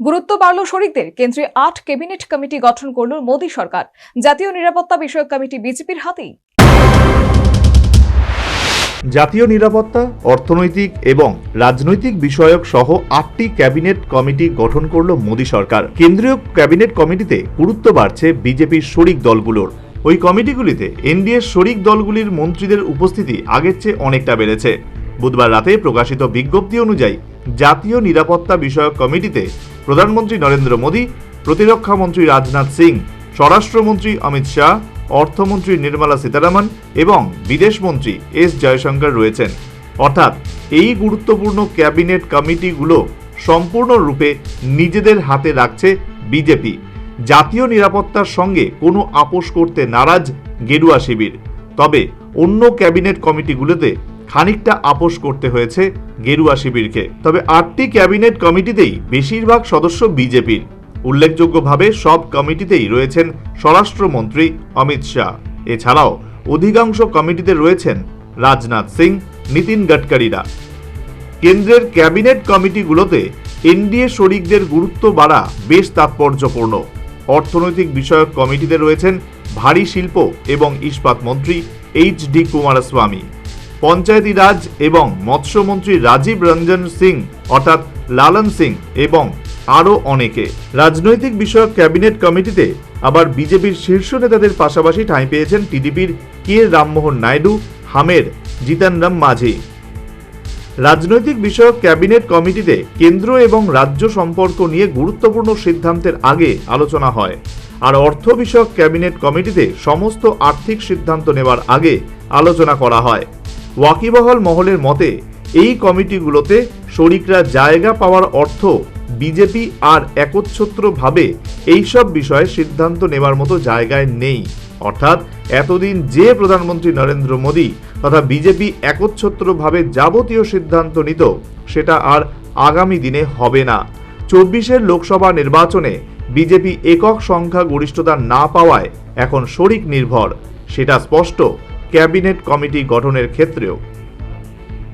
গুরুত্ব বাড়ল শরিকদের। কেন্দ্রে ৮ ক্যাবিনেট কমিটি গঠন করল মোদী সরকার। জাতীয় নিরাপত্তা বিষয়ক কমিটি বিজেপির হাতেই। জাতীয় নিরাপত্তা, অর্থনৈতিক এবং রাজনৈতিক বিষয়ক সহ ৮টি ক্যাবিনেট কমিটি গঠন করল মোদী সরকার। কেন্দ্রীয় ক্যাবিনেট কমিটিতে গুরুত্ব বাড়ছে বিজেপির শরিক দলগুলোর। ওই কমিটিগুলিতে এনডিএর শরিক দলগুলির মন্ত্রীদের উপস্থিতি আগের চেয়ে অনেকটা বেড়েছে। বুধবার রাতে প্রকাশিত বিজ্ঞপ্তি অনুযায়ী জাতীয় নিরাপত্তা বিষয়ক কমিটিতে প্রধানমন্ত্রী নরেন্দ্র মোদী, প্রতিরক্ষা মন্ত্রী রাজনাথ সিং, স্বরাষ্ট্রমন্ত্রী অমিত শাহ, অর্থমন্ত্রী নির্মলা সীতারামন এবং বিদেশমন্ত্রী এস জয়শঙ্কর রয়েছেন। অর্থাৎ এই গুরুত্বপূর্ণ ক্যাবিনেট কমিটিগুলো সম্পূর্ণরূপে নিজেদের হাতে রাখছে বিজেপি। জাতীয় নিরাপত্তার সঙ্গে কোনো আপোষ করতে নারাজ গেরুয়া শিবির। তবে অন্য ক্যাবিনেট কমিটিগুলোতে খানিকটা আপোষ করতে হয়েছে গেরুয়া শিবিরকে। তবে ৮টি ক্যাবিনেট কমিটিতেই বেশিরভাগ সদস্য বিজেপির। উল্লেখযোগ্যভাবে সব কমিটিতেই রয়েছেন স্বরাষ্ট্রমন্ত্রী অমিত শাহ। এছাড়াও অধিকাংশ কমিটিতে রয়েছেন রাজনাথ সিং, নীতিন গডকরিরা। কেন্দ্রের ক্যাবিনেট কমিটিগুলোতে এনডিএ শরিকদের গুরুত্ব বাড়া বেশ তাৎপর্যপূর্ণ। অর্থনৈতিক বিষয়ক কমিটিতে রয়েছেন ভারী শিল্প এবং ইস্পাত মন্ত্রী এইচ.ডি. কুমারস্বামী, পঞ্চায়েতি রাজ এবং মৎস্যমন্ত্রী রাজীব রঞ্জন সিং অর্থাৎ লালন সিং এবং আরও অনেকে। রাজনৈতিক বিষয়ক ক্যাবিনেট কমিটিতে আবার বিজেপির শীর্ষ নেতাদের পাশাপাশি ঠাঁই পেয়েছেন টিডিপির কে রামমোহন নাইডু, হামের জিতন রাম মাঝি। রাজনৈতিক বিষয়ক ক্যাবিনেট কমিটিতে কেন্দ্র এবং রাজ্য সম্পর্ক নিয়ে গুরুত্বপূর্ণ সিদ্ধান্তের আগে আলোচনা হয়, আর অর্থ বিষয়ক ক্যাবিনেট কমিটিতে সমস্ত আর্থিক সিদ্ধান্ত নেওয়ার আগে আলোচনা করা হয়। ওয়াকিবহাল মহলের মতে এই কমিটিগুলোতে শরিকরা জায়গা পাওয়ার অর্থ বিজেপি আর একচ্ছত্রভাবে এইসব বিষয়ে সিদ্ধান্ত নেওয়ার মতো জায়গায় নেই। অর্থাৎ এতদিন যে প্রধানমন্ত্রী নরেন্দ্র মোদী তথা বিজেপি একচ্ছত্রভাবে যাবতীয় সিদ্ধান্ত নিত, সেটা আর আগামী দিনে হবে না। ২৪-এর লোকসভা নির্বাচনে বিজেপি একক সংখ্যা গরিষ্ঠতা না পাওয়ায় এখন শরিক নির্ভর, সেটা স্পষ্ট ক্যাবিনেট কমিটি গঠনের ক্ষেত্রেও।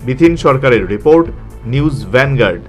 বিথিন সরকারের রিপোর্ট, নিউজ ভ্যানগার্ড।